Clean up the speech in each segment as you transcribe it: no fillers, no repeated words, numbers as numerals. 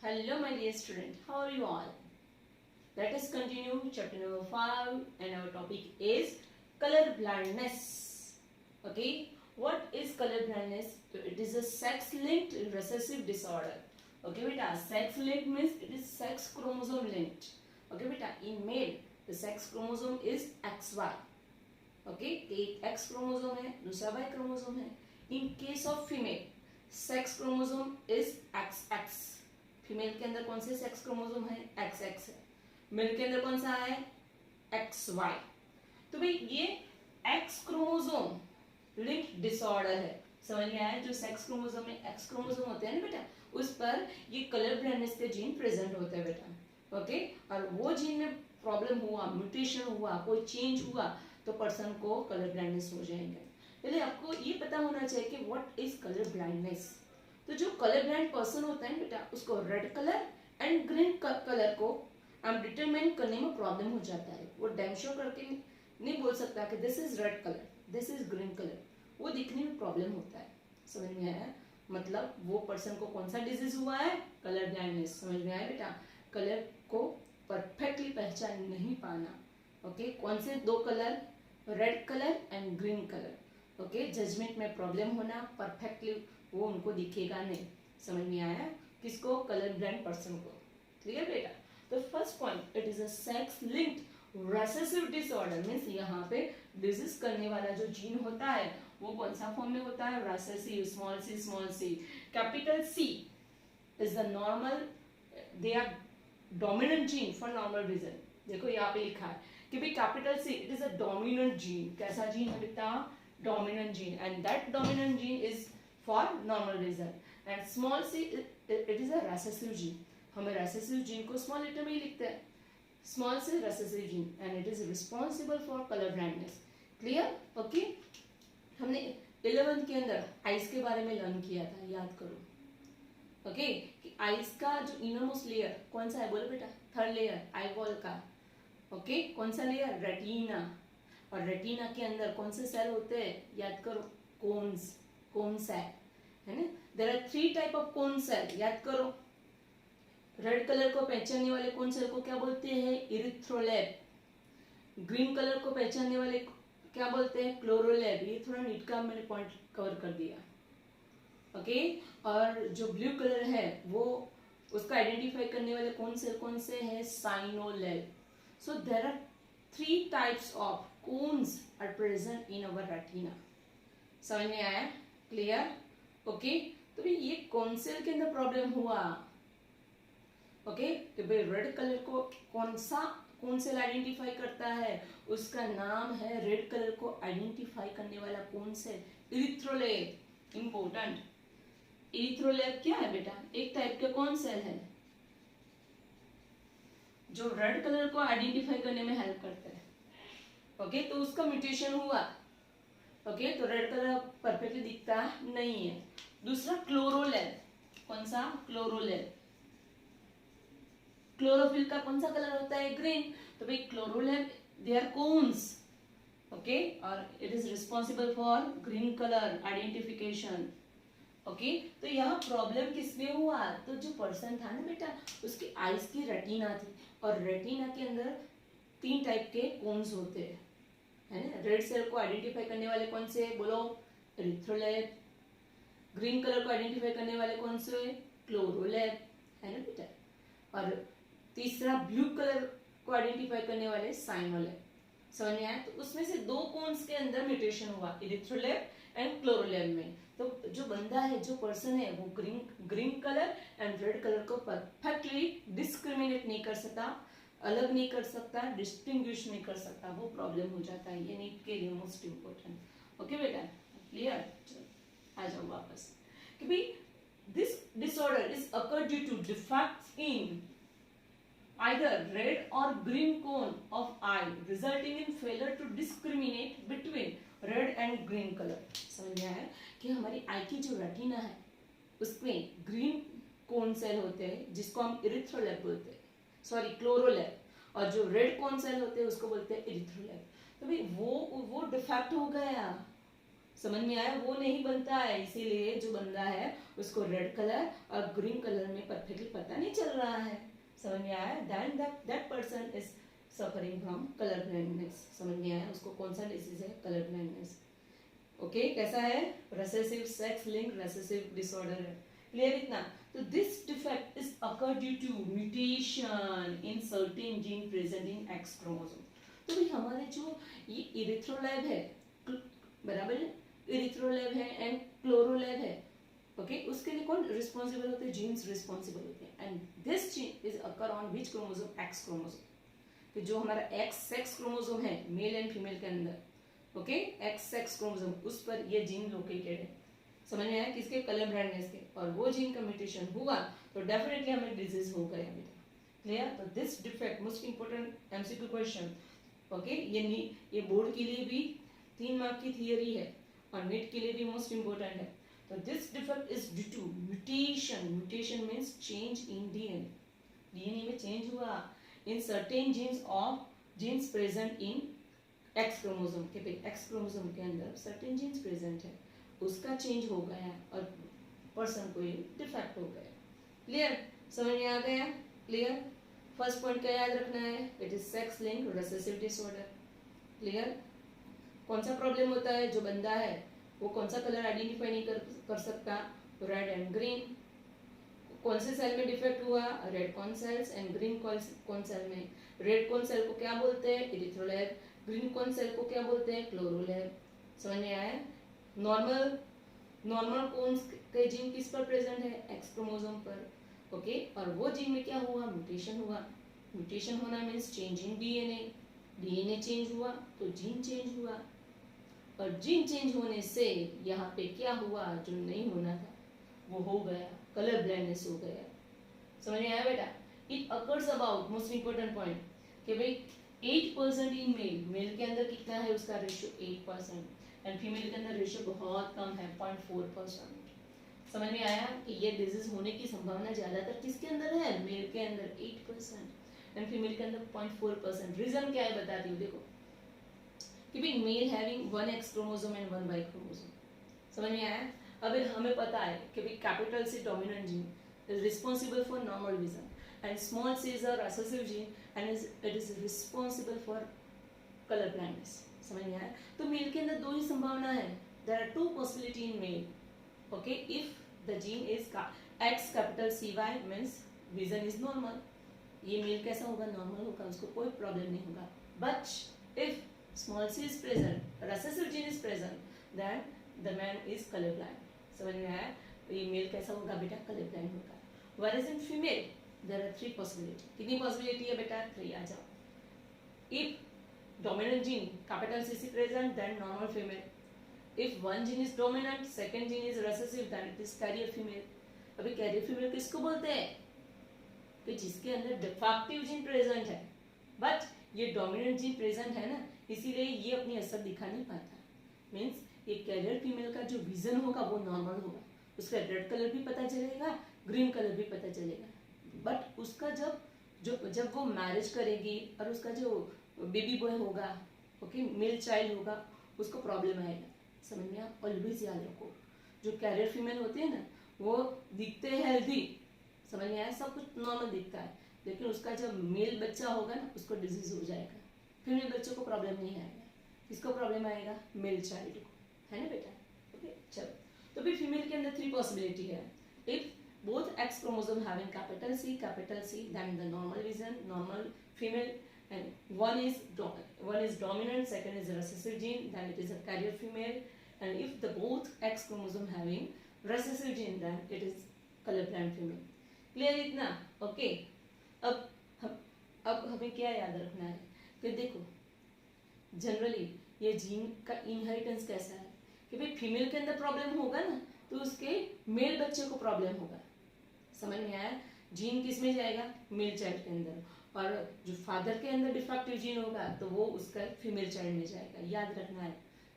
Hello my dear student, how are you all? Let us continue chapter number 5 and our topic is color blindness. Okay, what is color blindness? It is a sex linked recessive disorder. Okay beta, sex linked means it is sex chromosome linked. Okay beta, in male the sex chromosome is XY. Okay, एक X chromosome है, दूसरा Y chromosome है. In case of female, sex chromosome is XX. Female के अंदर कौन से sex chromosome है? XX है. मेल के अंदर कौन सा है? XY. तो भाई ये X क्रोमोसोम लिंक्ड डिसऑर्डर है. समझ में आया? जो सेक्स क्रोमोसोम में X क्रोमोसोम होते हैं ना बेटा, उस पर ये कलर ब्लाइंडनेस के जीन प्रेजेंट होते हैं बेटा. ओके, और वो जीन में प्रॉब्लम हुआ, म्यूटेशन हुआ, कोई चेंज हुआ तो पर्सन को कलर ब्लाइंडनेस हो जाएंगे. पहले आपको ये पता होना चाहिए कि व्हाट इज कलर ब्लाइंडनेस. तो जो कलर ब्लाइंड पर्सन होता है बेटा, उसको red colour and green colour को डिटरमाइन करने में प्रॉब्लम हो जाता है. वो डैम शो करके नहीं बोल सकता कि this is red colour, this is green colour. वो दिखने में प्रॉब्लम होता है. समझ में आया? मतलब वो पर्सन को कौन सा डिजीज हुआ है? Colour blindness. समझ में आया बेटा? कलर को परफेक्टली पहचान नहीं पाना. ओके, कौन से दो colour? Red colour and green colour. Okay, judgement में प्रॉब्लम होना, परफेक्टली वो उनको दिखेगा नहीं. समझ में आया? किसको? कलर ब्लाइंड पर्सन को. क्लियर बेटा? तो first point, it is a sex linked recessive disorder. Means यहाँ पे डिजीज करने वाला जो जीन होता है वो कौन सा फॉर्म में होता है? Recessive. Small C. Capital C is the normal, they are dominant gene for normal reason. देखो यहाँ पे लिखा है कि भाई capital C it is a dominant gene. कैसा जीन है बेटा? Dominant gene. And that dominant gene is for normal reason. And small c it is a recessive gene. हमें recessive gene को small letter में ही लिखते हैं. Small c recessive gene and it is responsible for color blindness. Clear? Okay? हमने 11th के अंदर eyes के बारे में लर्न किया था, याद करो. ओके, कि eyes का जो innermost layer कौन सा है? बोलो बेटा. थर्ड लेयर eyeball का. ओके, कौन सा लेयर? रेटिना. और रेटिना के अंदर कौन से सेल होते हैं? याद करो. कोन्स. कोन सेल है ना. There are 3 type of cone cell. याद करो. रेड कलर को पहचानने वाले कोन सेल को क्या बोलते हैं? इरिथ्रोलैब. ग्रीन कलर को पहचानने वाले क्या बोलते हैं? क्लोरोलैब. ये थोड़ा नीट का मैंने पॉइंट कवर कर दिया. ओके, और जो ब्लू कलर है वो उसका आइडेंटिफाई करने वाले कौन से हैं? साइनोलैब. So there are 3 types of cones are present in our retina. समझ में आया? क्लियर? ओके, तो भाई ये कौन सेल के अंदर प्रॉब्लम हुआ? ओके, तो भाई रेड कलर को कौन सेल आइडेंटिफाई करता है? उसका नाम है, रेड कलर को आइडेंटिफाई करने वाला कौन सेल? इरिथ्रोलैब. इंपॉर्टेंट. इरिथ्रोलैब क्या है बेटा? एक टाइप का कौन सेल है जो रेड कलर को आइडेंटिफाई करने में हेल्प करता है. ओके, तो उसका म्यूटेशन हुआ. ओके, तो रेड कलर परफेक्टली दिखता नहीं है. दूसरा क्लोरोलैब. कौन सा? क्लोरोलैब. क्लोरोफिल का कौन सा कलर होता है? ग्रीन. तो भाई क्लोरोलैब दे आर कोन्स. ओके, और it is responsible for green colour identification. Okay, तो यहाँ प्रॉब्लम किसमें हुआ? तो जो पर्सन था ना बेटा, उसकी आईज की रेटिना थी, और रेटिना के अंदर 3 टाइप के कोन्स होते हैं, है ना. रेड सेल को आइडेंटिफाई करने वाले कौन से? बोलो. इरिथ्रोलैब. ग्रीन कलर को आइडेंटिफाई करने वाले कौन से? क्लोरोलैब, है ना बेटा. और तीसरा ब्लू कलर को आइडेंटिफाई करने वाले साइनोलैब. समझ में आया? तो उसमें से 2 कोन्स के अंदर म्यूटेशन हुआ, इरिथ्रोलैब एंड क्लोरोलैब में. तो जो बंदा है, जो पर्सन है, वो green colour and red colour को परफेक्टली डिस्क्रिमिनेट नहीं कर सकता, अलग नहीं कर सकता, डिस्टिंग्विश नहीं कर सकता. वो प्रॉब्लम हो जाता है. ये नीट के लिए मोस्ट इम्पोर्टेंट. ओके बेटा? क्लियर? आ जाओ वापस कि भाई this disorder is occur due to defects in either red or green cone of eye resulting in failure to discriminate between red and green color. समझ में आया कि हमारी आई की जो रेटिना है उसमें ग्रीन कोन सेल होते हैं जिसको हम इरिथ्रोलैब बोलते हैं, सॉरी क्लोरोलैब, और जो रेड कोन सेल होते हैं उसको बोलते हैं इरिथ्रोलैब. तो भाई वो डिफेक्ट हो गया. समझ में आया? वो नहीं बनता है, इसीलिए जो बंदा है उसको रेड कलर और ग्रीन कलर में परफेक्टली पता नहीं चल रहा है। समझ में आया? Then that person is suffering from colour blindness. समझ में आया? उसको कौन सा डिसीज है? Colour blindness. ओके, कैसा है? Recessive sex link recessive disorder है। क्लियर इतना? तो this defect is occur due to mutation in certain gene present in X chromosome. तो भाई हमारे जो ये इरिथ्रोलैब है, बराबर है, इरिथ्रोलैब है एंड क्लोरोलैब है, ओके, उसके लिए कौन रिस्पॉन्सिबल होते हैं? जीन्स रिस्पॉन्सिबल होते हैं। And this gene is occur on which chromosome? X chromosome. तो जो हमारा एक्स सेक्स क्रोमोसोम है मेल एंड फीमेल के अंदर, ओके, एक्स सेक्स क्रोमोसोम, उस पर ये जीन लोकेटेड है। समझ में आया? किसके? कलर ब्लाइंडनेस के। और वो जीन का म्यूटेशन हुआ तो डेफिनेटली हमें डिजीज हो गया बेटा। क्लियर? तो this defect most important MCQ question, okay, ये बोर्ड के लिए भी 3 मार्क की थियरी है और नीट के लिए भी मोस्ट इंपोर्टेंट है। तो this defect is due to mutation. Mutation means change in DNA. DNA में चेंज हुआ in certain genes present in X chromosome के। एक्स क्रोमोसोम के अंदर सर्टेन जीन्स प्रेजेंट है, उसका चेंज हो गया और पर्सन को ये डिफेक्ट हो गया। क्लियर? समझ में आ गया? क्लियर? फर्स्ट पॉइंट क्या याद रखना है? It is sex link recessive disorder. Clear? कौन सा प्रॉब्लम होता है? जो बंदा है वो कौन सा कलर आइडेंटिफाई नहीं कर सकता? Red and green. कौन से सेल में डिफेक्ट हुआ? Red cone cells and green cone cell में। रेड कॉर्न सेल को क्या बोलते हैं? इरिथ्रोलैब। ग्रीन कॉर्न सेल को क्या बोलते हैं? क्लोरोलैब। समझ में आया? नॉर्मल कौन के जीन किस पर प्रेजेंट है? एक्स क्रोमोसोम पर, ओके। और वो जीन में क्या हुआ? म्यूटेशन हुआ। म्यूटेशन होना means change in DNA. DNA change हुआ तो जीन चेंज हुआ, और जीन चेंज होने से यहाँ पे क्या हुआ? जो नहीं होना था वो हो गया, कलर ब्लाइंडनेस हो गया। समझ में आया बेटा? It occurs about, most important point, कि भाई 8% इन मेल के अंदर कितना है उसका रेशियो? 8%। एंड फीमेल के अंदर रेशियो बहुत कम है, 0.4%। समझ में आया कि ये डिजीज होने की संभावना ज्यादातर किसके अंदर है? मेल के अंदर 8% एंड फीमेल के अंदर 0.4%। रीजन क्या है बताती हूँ, देखो कि भाई male having 1 X chromosome and 1 Y chromosome. समझ में आया? अब हमें पता है कि भाई capital C dominant gene is responsible for normal vision and small C is a recessive gene and it is responsible for colour blindness. समझ में आया? तो मेल के अंदर 2 ही संभावना है। There are 2 possibility in male, okay. If the gene is X capital C Y means vision is normal, ये मेल कैसा होगा? नॉर्मल होगा, उसको कोई प्रॉब्लम नहीं होगा। But if small c is present, recessive gene is present, then the man is color blind. समझ में आया? तो ये मेल कैसा होगा बेटा? कलर ब्लाइंड होगा। Whereas in female there are 3 possibility. कितनी possibility है बेटा? 3। आ जाओ। If dominant gene capital C is present, then normal female. If one gene is dominant, second gene is recessive, then it is carrier female. अभी carrier female किसको बोलते हैं? कि जिसके अंदर डिफेक्टिव जीन प्रेजेंट है, बट ये डोमिनेंट जीन प्रेजेंट है ना, इसीलिए ये अपनी असर दिखा नहीं पाता। मीन्स ये कैरियर फीमेल का जो विजन होगा वो नॉर्मल होगा, उसका रेड कलर भी पता चलेगा, ग्रीन कलर भी पता चलेगा, बट उसका जब वो मैरिज करेगी और उसका जो बेबी बॉय होगा, ओके, मेल चाइल्ड होगा, उसको प्रॉब्लम आएगा। समझ में? आप ऑलवेज याद रखो, जो कैरियर फीमेल होते हैं ना वो दिखते हैं हेल्दी, समझ में आया? सब कुछ नॉर्मल दिखता है, लेकिन उसका जब मेल बच्चा होगा ना उसको डिजीज हो जाएगा। फीमेल बच्चों को प्रॉब्लम नहीं आएगा, किसको प्रॉब्लम आएगा? मेल चाइल्ड को, है ना बेटा? ओके, चलो। तो फिर फीमेल के अंदर 3 पॉसिबिलिटी है। If both X chromosome having capital C, then the normal vision, normal female, and one is dominant, second is recessive gene, then it is a carrier female, and if the both X chromosome having recessive gene, then it is color blind female. Clear इतना? Okay. अब हमें क्या याद रखना है कि देखो generally ये जीन का इनहेरिटेंस कैसा है कि भाई फीमेल के अंदर प्रॉब्लम होगा ना तो उसके मेल बच्चे को प्रॉब्लम होगा। समझ में आया? जीन किस में जाएगा? मेल चाइल्ड के अंदर, और जो फादर के अंदर डिफेक्टिव जीन होगा तो वो उसका फीमेल चाइल्ड में जाएगा। याद रखना है,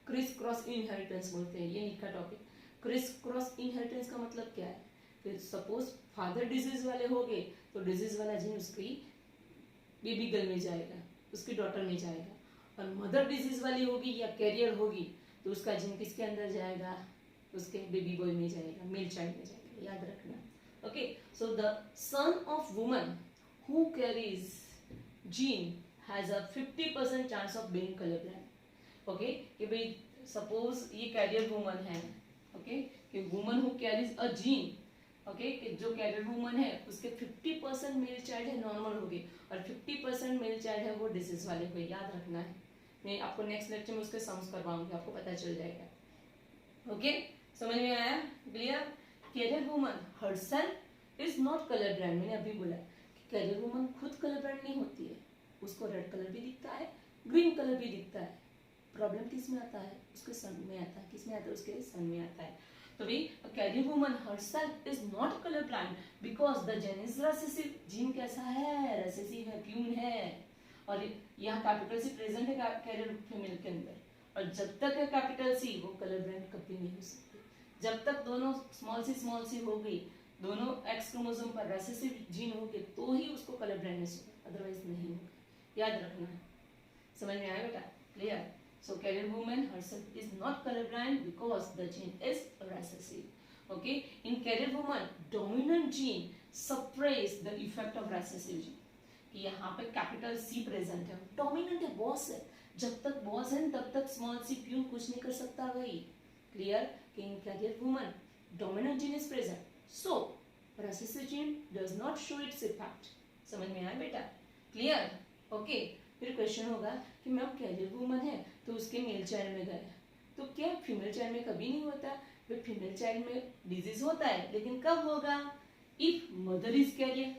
क्रिस क्रॉस इनहेरिटेंस बोलते हैं, ये नीट का टॉपिक। क्रिस क्रॉस इनहेरिटेंस का मतलब क्या है कि सपोज फादर डिजीज वाले हो गए तो डिजीज वाला जीन उसकी बेबी गर्ल में जाएगा, उसकी डॉटर में जाएगा, और मदर डिजीज वाली होगी या कैरियर होगी तो उसका जीन किसके अंदर जाएगा, उसके बेबी बॉय में जाएगा, मेल चाइल्ड में जाएगा, याद रखना. Okay, so the son of woman who carries gene has a 50% chance of being colour blind. Okay, कि भाई सपोज ये कैरियर वुमन है, ओके, कि woman who carries a gene, okay, कि जो कैरियर वुमन है उसके 50% मेल चाइल्ड है नॉर्मल हो गए और 50% मेल चाइल्ड है वो डिजीज वाले हुए. याद रखना है, मैं आपको नेक्स्ट लेक्चर में उसके सम्स करवाऊंगी, आपको पता चल जाएगा. ओके, समझ में आया, clear. Carrier woman herself is not colour blind. मैंने अभी बोला कि कैरियर वुमन खुद कलर ब्लाइंड नहीं होती है, उसको रेड कलर भी दिखता है, ग्रीन कलर भी दिखता है. प्रॉब्लम किस में आता है, उसके सन में आता है. किस में आता है, उसके सन में आता है. तो भाई carrier woman herself is not colour blind because the gene is recessive. Gene कैसा है, रेसेसिव है, प्यून है, और यहाँ कैपिटल सी प्रेजेंट है कैरियर फीमेल के अंदर. और जब तक है कैपिटल सी, वो कलर ब्लाइंड कभी नहीं हो सकती. जब तक दोनों स्मॉल सी हो गई, दोनों एक्स क्रोमोसोम पर रेसेसिव जीन हो गए, तो ही उसको कलर ब्लाइंडनेस होगा, अदरवाइज नहीं होगा. याद रखना है. समझ में आया बेटा, clear. So carrier woman herself is not colorblind because the gene is recessive. Okay, in carrier woman, dominant gene suppress the effect of recessive gene. कि यहाँ पे कैपिटल C प्रेजेंट है, डोमिनेंट है, बॉस है. जब तक बॉस है तब तक स्मॉल सी प्यून कुछ नहीं कर सकता भाई. क्लियर. कि in carrier woman dominant gene is present, so recessive gene does not show its effect. समझ में आया बेटा, क्लियर. ओके, फिर क्वेश्चन होगा कि मैम कैरियर वुमन है तो उसके मेल चाइल्ड में गए, तो क्या फीमेल चाइल्ड में कभी नहीं होता. वे फीमेल चाइल्ड में डिजीज होता है, लेकिन कब होगा, if mother is carrier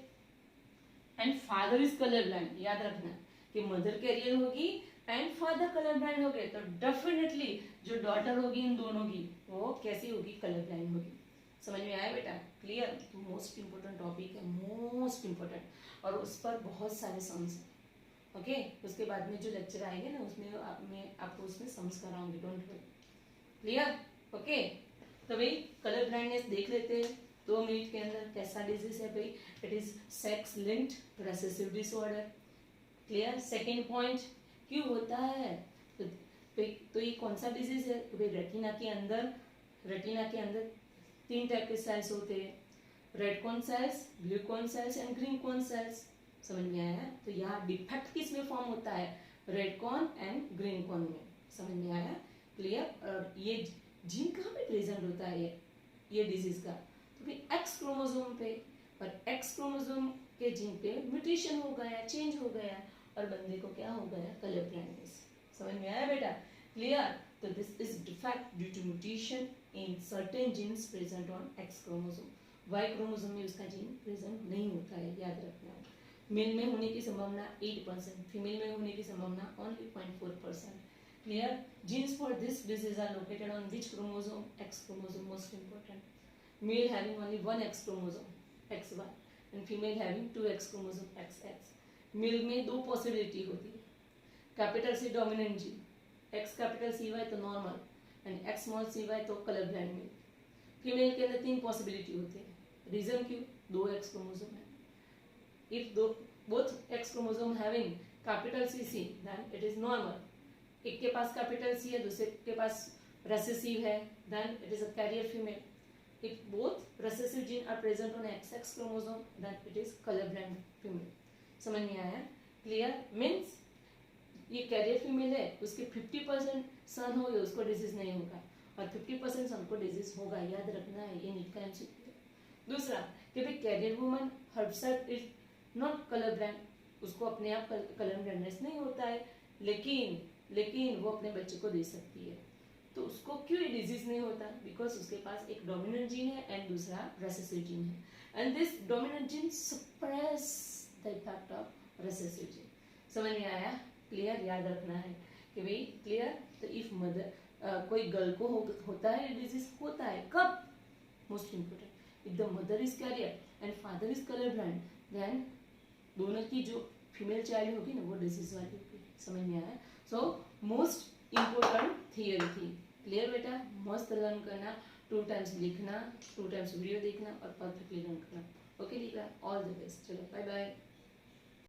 and father is colour blind. याद रखना कि मदर कैरियर होगी एंड फादर कलर ब्लाइंड हो गए, तो डेफिनेटली जो डॉटर होगी इन दोनों की, वो कैसी होगी, कलर ब्लाइंड होगी. समझ में आया बेटा, क्लियर. मोस्ट इंपोर्टेंट टॉपिक है, मोस्ट इंपोर्टेंट, और उस पर बहुत सारे सम्स हैं. ओके, उसके बाद में जो लेक्चर आएंगे ना, उसमें मैं आपको उसमें सम्स कराऊंगी, डोंट वरी. क्लियर. ओके, तो भाई कलर ब्लाइंडनेस देख लेते हैं 2 मिनट के अंदर. कैसा डिजीज है भाई, it is sex linked recessive disorder. Clear. Second point, क्यों होता है, तो ये कौन सा डिजीज है, तो भाई रेटिना के अंदर 3 टाइप के सेल्स होते हैं, red cone cells, blue cone cells and green cone cells. समझ में आया. तो यहाँ डिफेक्ट किस में फॉर्म होता है, red corn and green corn में. समझ में आया, क्लियर. और ये जीन कहाँ पे प्रेजेंट होता है ये डिजीज का, तो भाई एक्स क्रोमोसोम पे. और एक्स क्रोमोसोम के जीन पे म्यूटेशन हो गया, चेंज हो गया, और बंदे को क्या हो गया, कलर ब्लाइंडनेस. समझ में आया बेटा, क्लियर. तो this is defect due to mutation in certain genes present on X chromosome. Y chromosome में उसका जीन प्रेजेंट नहीं होता है, याद रखना. मेल में होने की संभावना 8%, फीमेल में होने की संभावना only 0.4%. Clear. Genes for this disease are located on which chromosome, X chromosome, most important. Male having only 1 X chromosome, XY, and female having 2 X chromosome, XX. Male में 2 पॉसिबिलिटी होती है, capital C dominant gene, X capital CY तो normal, and X small CY तो colour blind male. Female के अंदर 3 possibility होती है. Reason क्यों, 2 एक्स क्रोमोसोम है. If both X chromosome having capital CC, then it is normal. एक के पास capital C है, दूसरे के पास recessive है, then it is a carrier female. If both recessive gene are present on XX chromosome, then it is colorblind female. समझ में आया, clear. Means ये carrier female है, उसके 50% सन हो गए, उसको डिजीज नहीं होगा, और 50% सन को डिजीज होगा. याद रखना है, ये नीट का MCQ है. दूसरा कि भाई carrier woman herself is not colour blind, उसको अपने आप कलर ब्लाइंडनेस नहीं होता है, लेकिन वो अपने बच्चे को दे सकती है. तो उसको क्यों ये डिजीज नहीं होता, बिकॉज उसके पास एक डोमिनेंट जीन है एंड दूसरा रेसेसिव जीन है, and this dominant gene suppress the effect of recessive gene. समझ में आया, क्लियर. याद रखना है कि भाई, क्लियर. तो इफ मदर कोई गर्ल को होता है डिजीज, होता है कब, most important, if the mother is carrier and father is color blind, then दोनों की जो फीमेल चाइल्ड होगी ना, वो डिजीज वाली होगी. समझ में आया. सो मोस्ट इंपोर्टेंट थियरी थी. क्लियर बेटा, मस्त लर्न करना, 2 टाइम्स लिखना, 2 टाइम्स वीडियो देखना और परफेक्टली लर्न करना. Okay, all the best. चलो बाय बाय.